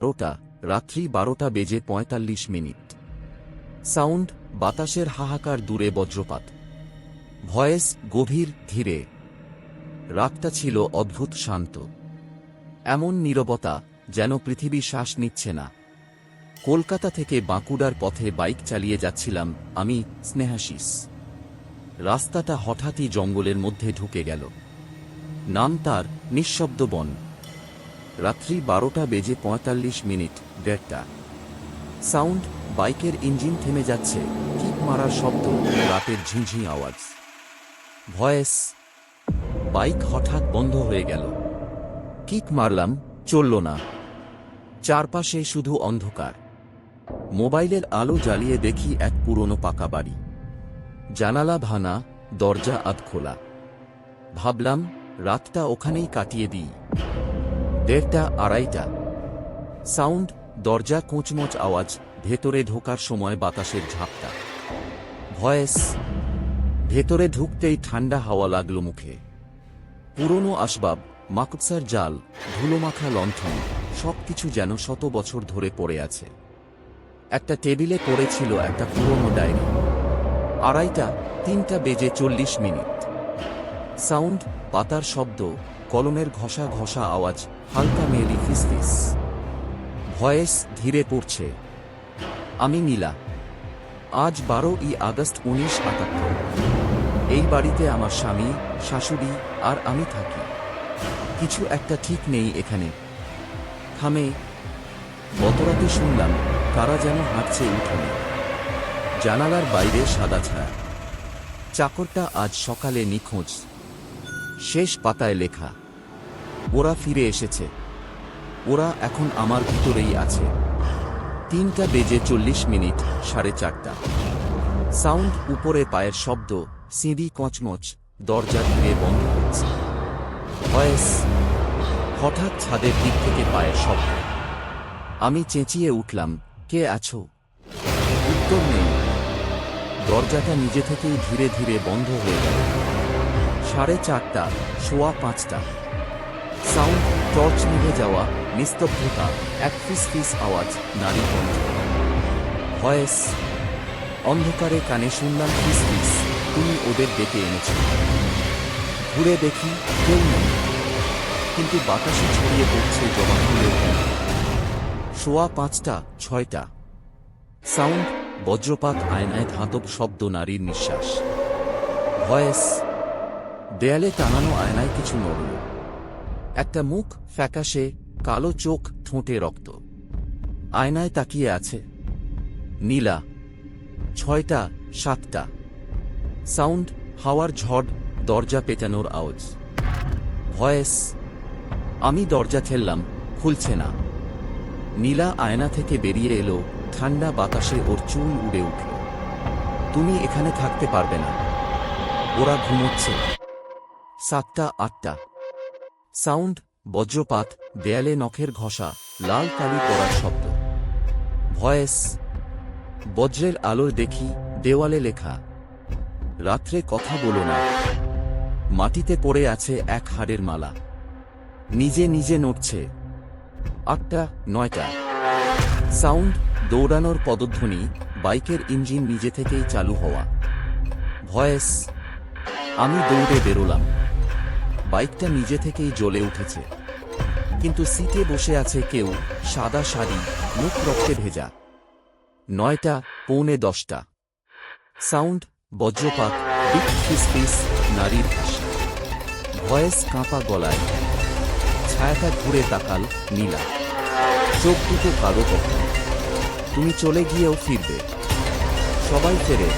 12টা, রাত্রি 12:45। সাউন্ড, বাতাসের হাহাকার, দূরে বজ্রপাত। ভয়েস, গভীর, ধীরে। রাতটা ছিল অদ্ভুত শান্ত। এমন নীরবতা, যেন পৃথিবী শ্বাস নিচ্ছে না। কলকাতা থেকে বাঁকুড়ার পথে বাইক চালিয়ে যাচ্ছিলাম আমি, স্নেহাশিস। রাস্তাটা হঠাৎই জঙ্গলের মধ্যে ঢুকে গেল। নাম তার নিঃশব্দ বন। রাত্রি 12:45, 1:30। সাউন্ড, বাইকের ইঞ্জিন থেমে যাচ্ছে, কিক মারার শব্দ, রাতের ঝিঁঝি আওয়াজ। ভয়েস, বাইক হঠাৎ বন্ধ হয়ে গেল। কিক মারলাম, চলল না। চারপাশে শুধু অন্ধকার। মোবাইলের আলো জ্বালিয়ে দেখি এক পুরনো পাকা বাড়ি। জানালা ভাঙা, দরজা আধ খোলা। ভাবলাম, রাতটা ওখানেই কাটিয়ে দিই। 1:30, 2:30। সাউন্ড, দরজা কোঁচমোচ আওয়াজ, ভেতরে ঢোকার সময় বাতাসের ঝাপটা। ভয়েস, ভেতরে ঢুকতেই ঠান্ডা হাওয়া লাগলো মুখে। পুরনো আসবাব, মাকড়সার জাল, ধুলোমাখা লণ্ঠন, সবকিছু যেন 100 বছর ধরে পড়ে আছে। একটা টেবিলে পড়েছিল একটা পুরনো ডায়েরি। 2:30, 3:40। সাউন্ড, পাতার শব্দ, কলমের ঘষা ঘষা আওয়াজ, হালকা মেয়েলি ফিসফিস। ভয়েস, ধীরে পড়ছে। আমি নীলা। আজ 12ই আগস্ট 1978। এই বাড়িতে আমার স্বামী, শাশুড়ি আর আমি থাকি। কিছু একটা ঠিক নেই এখানে। থামে। গতরাতে শুনলাম তারা যেন হাঁটছে উঠোনে। জানালার বাইরে সাদা ছায়া। চাকরটা আজ সকালে নিখোঁজ। শেষ পাতায় লেখা, ওরা ফিরে এসেছে। ওরা এখন আমার ভিতরেই আছে। 3:40, 4:30। সাউন্ড, উপরে পায়ের শব্দ, সিঁড়ি কচমচ, দরজা ধীরে বন্ধ হচ্ছে। ভয়েস, হঠাৎ ছাদের দিক থেকে পায়ের শব্দ। আমি চেঁচিয়ে উঠলাম, কে আছো? উত্তর নেই। দরজাটা নিজে থেকেই ধীরে ধীরে বন্ধ হয়ে গেল। 4:30, 5:15। সাউন্ড, টর্চ নিভে যাওয়া, নিস্তব্ধতা, এক ফিসফিস আওয়াজ, নারী কণ্ঠ। ভয়েস, অন্ধকারে কানে শুনলাম ফিসফিস, তুমি ওদের ডেকে এনেছ। ঘুরে দেখি, কেউ নেই। কিন্তু বাতাসে ছড়িয়ে পড়ছে জবাফুলের গন্ধ। 5:15, 6টা। সাউন্ড, বজ্রপাত, আয়নায় ধাতব শব্দ, নারীর নিঃশ্বাস। ভয়েস, দেয়ালে টানানো আয়নায় কিছু নড়ল। একটা মুখ, ফ্যাকাশে, কালো চোখ, ঠোঁটে রক্ত। আয়নায় তাকিয়ে আছে নীলা। 6টা, 7টা। সাউন্ড, হাওয়ার ঝড়, দরজা পেটানোর আওয়াজ। ভয়েস, আমি দরজা ঠেললাম, খুলছে না। নীলা আয়না থেকে বেরিয়ে এলো, ঠান্ডা বাতাসে ওর চুল উড়ে উঠল। তুমি এখানে থাকতে পারবে না। ওরা ঘুমোচ্ছে। 7টা, 8টা। সাউন্ড, বজ্রপাত, দেয়ালে নখের ঘষা, লাল কালি পড়ার শব্দ। ভয়েস, বজ্রের আলোয় দেখি, দেওয়ালে লেখা, রাত্রে কথা বলো না। মাটিতে পড়ে আছে এক হাড়ের মালা। নিজে নিজে নড়ছে। 8টা, 9টা। সাউন্ড, দৌড়ানোর পদধ্বনি, বাইকের ইঞ্জিন নিজে থেকেই চালু হওয়া। ভয়েস, আমি দৌড়ে বেরোলাম। বাইকটা নিজে থেকেই জ্বলে উঠেছে। কিন্তু সিটে বসে আছে কেউ, সাদা শাড়ি, মুখ রক্তে ভেজা। 9টা, 9:45। সাউন্ড, বজ্রপাত, বিক ফিসফিস, নারীর ভাষা। ভয়েস, কাঁপা গলায়। ছায়াটা ঘুরে তাকাল, নীলা। চোখ দুটো কালো কখন। তুমি চলে গিয়েও ফিরবে। সবাই ফেরে।